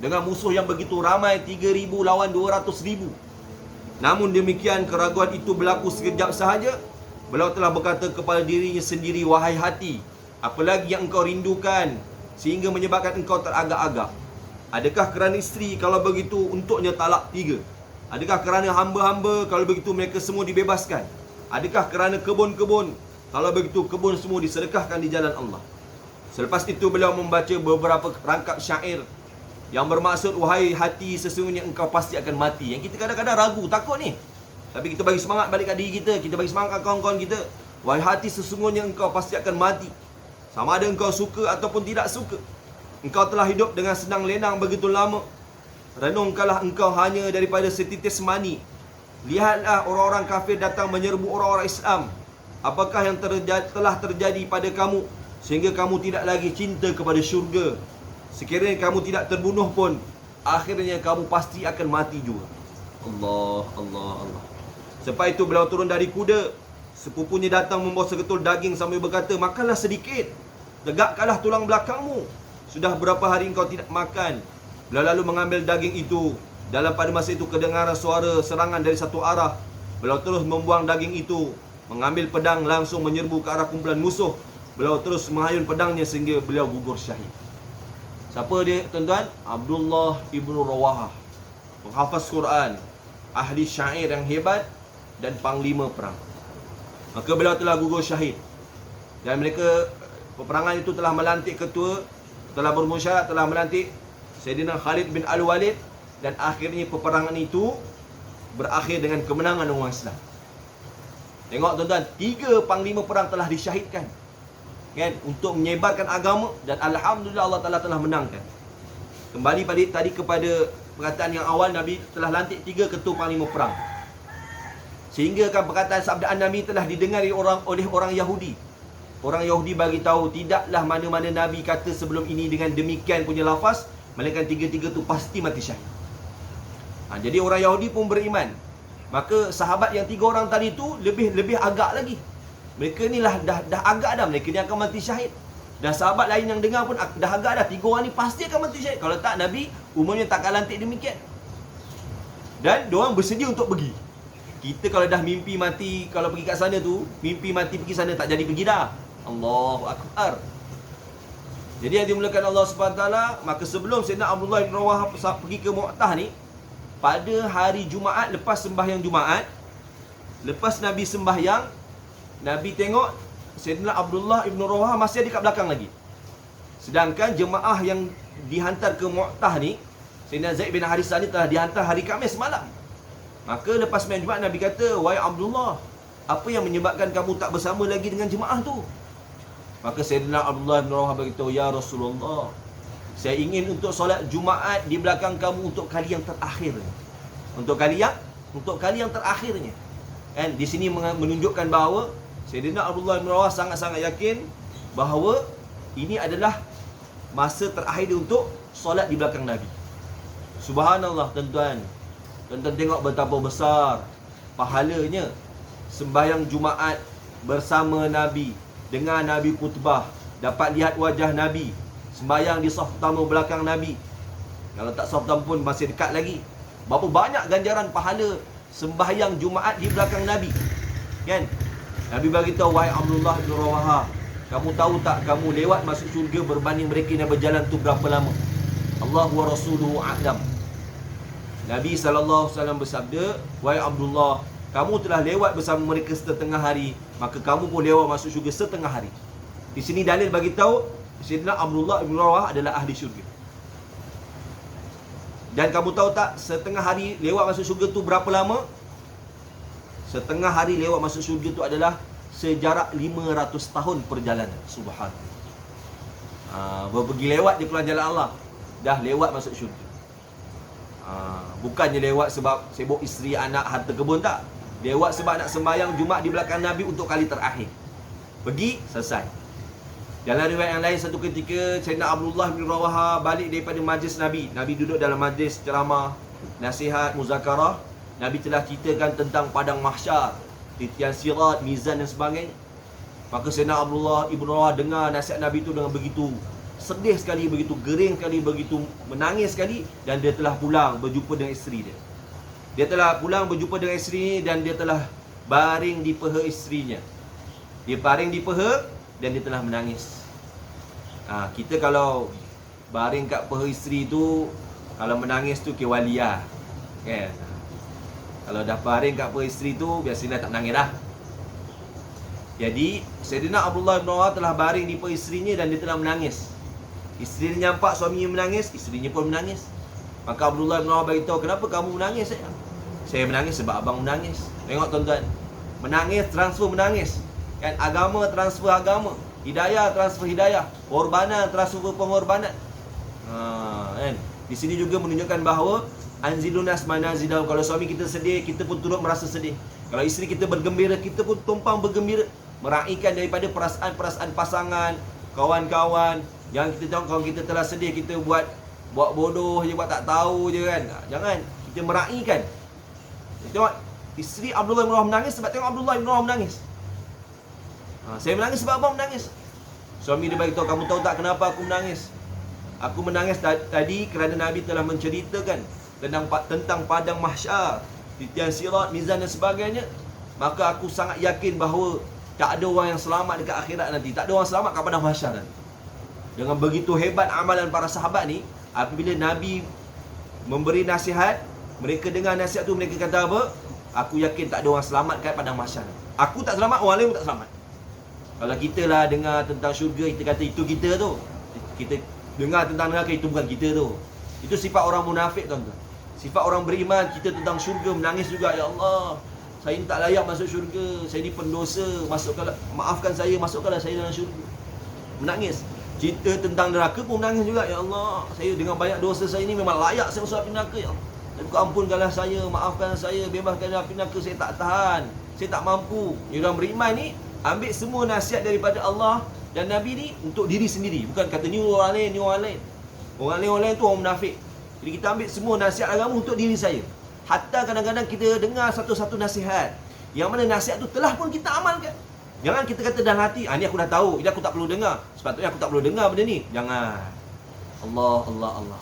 dengan musuh yang begitu ramai, 3,000 lawan 200,000. Namun demikian, keraguan itu berlaku sekejap sahaja. Beliau telah berkata kepada dirinya sendiri, wahai hati, apa lagi yang engkau rindukan sehingga menyebabkan engkau teragak-agak? Adakah kerana isteri, kalau begitu untuknya talak 3? Adakah kerana hamba-hamba, kalau begitu mereka semua dibebaskan? Adakah kerana kebun-kebun, kalau begitu kebun semua disedekahkan di jalan Allah? Selepas itu beliau membaca beberapa rangkap syair yang bermaksud, wahai hati, sesungguhnya engkau pasti akan mati. Yang kita kadang-kadang ragu, takut ni, tapi kita bagi semangat balik kat diri kita, kita bagi semangat kat kawan-kawan kita. Wahai hati, sesungguhnya engkau pasti akan mati. Sama ada engkau suka ataupun tidak suka. Engkau telah hidup dengan senang lenang begitu lama. Renungkanlah engkau hanya daripada setitis mani. Lihatlah orang-orang kafir datang menyerbu orang-orang Islam. Apakah yang telah terjadi pada kamu sehingga kamu tidak lagi cinta kepada syurga? Sekiranya kamu tidak terbunuh pun, akhirnya kamu pasti akan mati juga. Allah, Allah, Allah. Selepas itu beliau turun dari kuda. Sepupunya datang membawa segetul daging sambil berkata, makanlah sedikit, tegakkanlah tulang belakangmu. Sudah berapa hari engkau tidak makan? Beliau lalu mengambil daging itu. Dalam pada masa itu kedengaran suara serangan dari satu arah. Beliau terus membuang daging itu, mengambil pedang langsung menyerbu ke arah kumpulan musuh. Beliau terus menghayun pedangnya sehingga beliau gugur syahid. Siapa dia, tuan-tuan? Abdullah ibnu Rawahah, penghafaz Quran, ahli syair yang hebat dan panglima perang. Maka beliau telah gugur syahid. Dan mereka, peperangan itu telah melantik ketua, telah bermusyawarah, telah melantik Sayyidina Khalid bin Al-Walid. Dan akhirnya peperangan itu berakhir dengan kemenangan orang Islam. Tengok tuan-tuan, 3 panglima perang telah disyahidkan, kan, untuk menyebarkan agama. Dan Alhamdulillah Allah Ta'ala telah menangkan. Kembali tadi kepada perkataan yang awal, Nabi telah lantik 3 ketua panglima perang. Sehingga kan perkataan sabdaan Nabi telah didengari oleh orang Yahudi. Orang Yahudi bagi tahu, tidaklah mana-mana Nabi kata sebelum ini dengan demikian punya lafaz, melainkan 3-3 tu pasti mati syahid. Jadi orang Yahudi pun beriman. Maka sahabat yang 3 orang tadi tu lebih agak lagi. Mereka ni lah dah agak dah, mereka ni akan mati syahid. Dan sahabat lain yang dengar pun dah agak dah, 3 orang ni pasti akan mati syahid. Kalau tak, Nabi umumnya takkan lantik demikian. Dan diorang bersedia untuk pergi. Kita kalau dah mimpi mati, kalau pergi kat sana tu, mimpi mati pergi sana, tak jadi pergi dah. Allahu Akbar. Jadi yang dimulakan Allah SWT, maka sebelum Sayyidina Abdullah bin Rawahah pergi ke Mu'tah ni, pada hari Jumaat, lepas sembahyang Jumaat, lepas Nabi sembahyang, Nabi tengok Sayyidina Abdullah ibn Rawahah masih ada kat belakang lagi. Sedangkan jemaah yang dihantar ke Mu'tah ni, Sayyidina Zaid bin Harisah ni telah dihantar hari Khamis malam. Maka lepas sembahyang Jumaat, Nabi kata, wahai Abdullah, apa yang menyebabkan kamu tak bersama lagi dengan jemaah tu? Maka Sayyidina Abdullah bin Rawahah berkata, ya Rasulullah, saya ingin untuk solat Jumaat di belakang kamu untuk kali yang terakhir. Untuk kali yang terakhirnya. Dan di sini menunjukkan bahawa Sayyidina Abdullah bin Rawahah sangat-sangat yakin bahawa ini adalah masa terakhir dia untuk solat di belakang Nabi. Subhanallah, tuan-tuan. Tuan-tuan tengok betapa besar pahalanya sembahyang Jumaat bersama Nabi, dengar Nabi khutbah, dapat lihat wajah Nabi, sembahyang di saf pertama belakang Nabi. Kalau tak saf pertama pun masih dekat lagi. Berapa banyak ganjaran pahala sembahyang Jumaat di belakang Nabi, kan? Nabi bagi tahu, wahai Abdullah bin Rawahah, kamu tahu tak, kamu lewat masuk syurga berbanding mereka yang berjalan tu berapa lama? Allah wa rasuluhu a'lam. Nabi SAW bersabda, wahai Abdullah, kamu telah lewat bersama mereka setengah hari, maka kamu pun lewat masuk syurga setengah hari. Di sini dalil bagi tahu Sayyidina Abdullah bin Rawahah adalah ahli syurga. Dan kamu tahu tak, setengah hari lewat masuk syurga tu berapa lama? Setengah hari lewat masuk syurga tu adalah sejarak 500 tahun perjalanan. Subhanallah. Pergi lewat di keluar jalan Allah, dah lewat masuk syurga. Bukannya lewat sebab sibuk isteri, anak, harta kebun, tak. Lewat sebab nak sembahyang Jumaat di belakang Nabi untuk kali terakhir. Pergi, selesai. Dalam riwayat yang lain, satu ketika Sayyidina Abdullah bin Rawahah balik daripada majlis Nabi. Nabi duduk dalam majlis ceramah, nasihat, muzakarah. Nabi telah ceritakan tentang padang mahsyar, titian sirat, mizan dan sebagainya. Maka Sayyidina Abdullah ibn Rawahah dengar nasihat Nabi itu dengan begitu sedih sekali, begitu gering sekali, begitu menangis sekali, dan dia telah pulang berjumpa dengan isteri dia. Dia telah pulang berjumpa dengan isteri dan dia telah baring di peha isterinya. Dia baring di peha dan dia telah menangis. Kita kalau baring kat peha isteri tu, kalau menangis tu kewalia, kan? Kalau dah baring kat peha isteri tu, biasanya tak menangis dah. Jadi Sayyidina Abdullah bin Rawah telah baring di peha isterinya dan dia telah menangis. Isterinya nampak suaminya menangis, isterinya pun menangis. Maka Abdullah bin Rawah beritahu, kenapa kamu menangis? Saya menangis sebab abang menangis. Tengok tuan-tuan, menangis transfer menangis, kan? Agama transfer agama, hidayah transfer hidayah, pengorbanan transfer pengorbanan. Kan? Di sini juga menunjukkan bahawa anzilunas manazilahum. Kalau suami kita sedih, kita pun turut merasa sedih. Kalau isteri kita bergembira, kita pun tumpang bergembira, meraihkan daripada perasaan-perasaan pasangan, kawan-kawan. Yang kita tengok kalau kita telah sedih, kita buat bodoh je, buat tak tahu je, kan? Jangan, kita meraihkan. Tengok isteri Abdullah bin Rawah menangis sebab tengok Abdullah bin Rawah menangis. Saya menangis sebab abang menangis. Suami dia beritahu, kamu tahu tak kenapa aku menangis? Aku menangis tadi kerana Nabi telah menceritakan tentang padang mahsyar, titian sirat, mizan dan sebagainya. Maka aku sangat yakin bahawa tak ada orang yang selamat dekat akhirat nanti. Tak ada orang selamat kat padang mahsyar nanti. Dengan begitu hebat amalan para sahabat ni, apabila Nabi memberi nasihat, mereka dengar nasihat tu, mereka kata apa? Aku yakin tak ada orang selamat kat padang mahsyar. Aku tak selamat, orang lain pun tak selamat. Kalau kita lah dengar tentang syurga, kita kata itu kita tu. Kita dengar tentang neraka, itu bukan kita tu. Itu sifat orang munafik, tuan-tuan. Sifat orang beriman, kita tentang syurga menangis juga. Ya Allah, saya ni tak layak masuk syurga, saya ni pendosa, maafkan saya, masukkanlah saya dalam syurga. Menangis. Cerita tentang neraka pun menangis juga. Ya Allah, saya dengan banyak dosa saya ni memang layak saya masuk api neraka. Ya Allah, ampunkanlah saya, maafkan saya, bebaskan dari api neraka. Saya tak tahan, saya tak mampu. Orang beriman ni ambil semua nasihat daripada Allah dan Nabi ni untuk diri sendiri. Bukan kata ni orang lain, ni orang lain. Orang lain tu orang munafik. Jadi kita ambil semua nasihat agama untuk diri saya. Hatta kadang-kadang kita dengar satu-satu nasihat, yang mana nasihat tu telah pun kita amalkan. Jangan kita kata dalam hati, ni aku dah tahu, jadi aku tak perlu dengar. Sepatutnya aku tak perlu dengar benda ni. Jangan. Allah.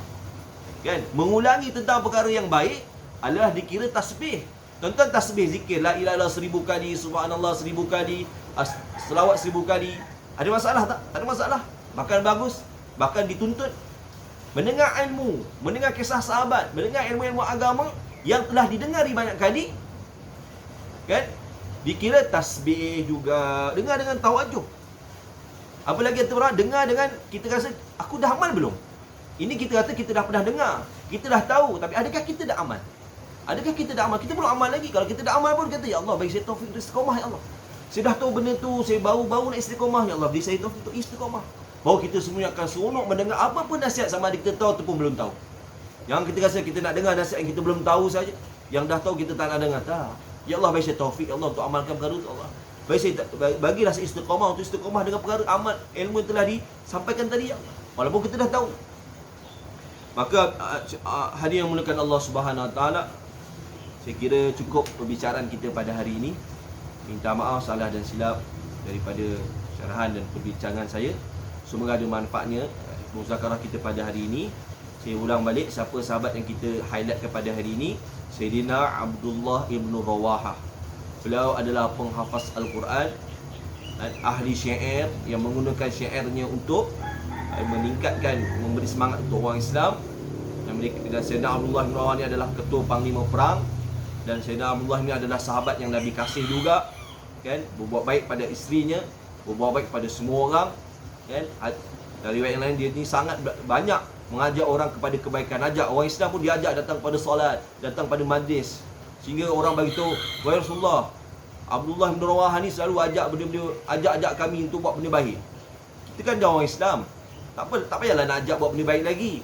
Kan? Mengulangi tentang perkara yang baik adalah dikira tasbih. Tuan-tuan, tasbih zikir la ilaha illallah 1000 kali, subhanallah 1000 kali, selawat 1000 kali. Ada masalah tak? Tak ada masalah. Bahkan bagus, bahkan dituntut. Mendengar ilmu, mendengar kisah sahabat, mendengar ilmu-ilmu agama yang telah didengari banyak kali, kan? Dikira tasbih juga. Dengar dengan tawajuh. Apalagi orang dengar dengan kita rasa, aku dah amal belum? Ini kita kata kita dah pernah dengar, kita dah tahu, tapi adakah kita dah amal? Adakah kita dah amal? Kita belum amal lagi. Kalau kita dah amal pun kata, ya Allah, bagi saya taufik untuk istiqamah, ya Allah. Saya dah tahu benda tu, saya baru nak istiqamah, ya Allah, beri saya taufik untuk istiqamah. Bahawa kita semua akan seronok mendengar apa pun nasihat, sama ada kita tahu ataupun belum tahu. Yang kita rasa kita nak dengar nasihat yang kita belum tahu saja, yang dah tahu kita tak nak dengar. Tak. Ya Allah, bagi saya taufik, ya Allah, untuk amalkan perkara itu, Allah. Bagilah saya istiqamah untuk istiqamah dengan perkara amal ilmu yang telah disampaikan tadi, ya Allah. Walaupun kita dah tahu. Maka hadirin yang dimuliakan Allah Subhanahu Wa Taala, saya kira cukup perbicaraan kita pada hari ini. Minta maaf salah dan silap daripada syarahan dan perbincangan saya. Semoga ada manfaatnya muzakarah kita pada hari ini. Saya ulang balik, siapa sahabat yang kita highlight kepada hari ini? Sayyidina Abdullah ibn Rawahah. Beliau adalah penghafaz Al-Quran, ahli syair yang menggunakan syairnya untuk meningkatkan, memberi semangat untuk orang Islam. Dan Sayyidina Abdullah bin Rawahah ni adalah ketua panglima perang, dan Sayyidina Abdullah ni adalah sahabat yang Nabi kasih juga, kan? Berbuat baik pada isterinya, berbuat baik pada semua orang, kan? Dari riwayat yang lain, dia ni sangat banyak mengajak orang kepada kebaikan. Ajak orang Islam pun diajak datang pada solat, datang pada majlis, sehingga orang beritahu, wahai Rasulullah, Abdullah bin Rawahah ni selalu ajak kami untuk buat benda baik. Kita kan dah orang Islam, tak payahlah nak ajak buat benda baik lagi.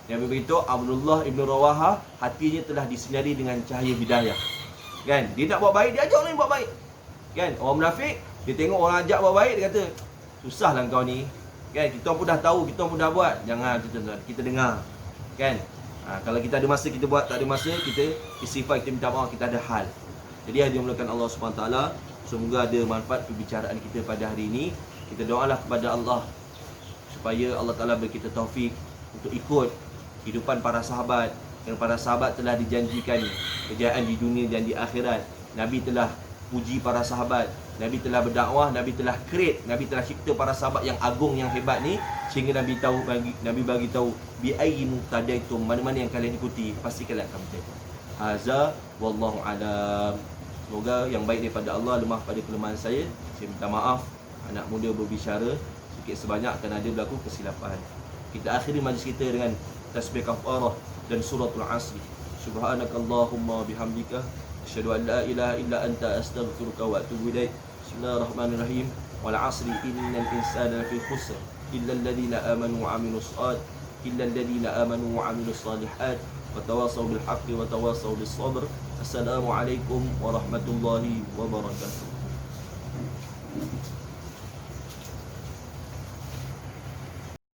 Yang beritahu, Abdullah ibn Rawahah hatinya telah disinari dengan cahaya hidayah, kan? Dia nak buat baik, dia ajak orang lain buat baik, kan? Orang munafik, dia tengok orang ajak buat baik, dia kata, susahlah kau ni, kan? Kita pun dah tahu, kita pun dah buat. Jangan, kita dengar, kan? Kalau kita ada masa kita buat, tak ada masa kita istighfar, kita minta maaf, kita ada hal. Jadi hadirin dimulakan Allah Subhanahu Wa Taala, semoga ada manfaat perbicaraan kita pada hari ini. Kita doalah kepada Allah supaya Allah Ta'ala beri kita taufik untuk ikut kehidupan para sahabat. Yang para sahabat telah dijanjikan kejayaan di dunia dan di akhirat. Nabi telah puji para sahabat, Nabi telah berdakwah, Nabi telah create, Nabi telah cipta para sahabat yang agung, yang hebat ni, sehingga Nabi bagi tahu bi ayyi muqtadaitum, mana-mana yang kalian ikuti pasti kalian akan berjaya. Haza wallahu alam. Semoga yang baik daripada Allah, lemah pada kelemahan saya minta maaf. Anak muda berbicara sikit sebanyak akan ada berlaku kesilapan. Kita akhiri majlis kita dengan tasbih kafarah dan suratul asri. Subhanakallahumma bihamdika asyhadu an la ilaha illa anta astaghfiruka wa atubu ilaik. Bismillahirrahmanirrahim. Wal 'asri innal insana lafi khusr illa alladhina amanu wa 'amilus salihat wa tawasaw bil haqqi wa tawasaw bis sabr. Assalamualaikum warahmatullahi wabarakatuh.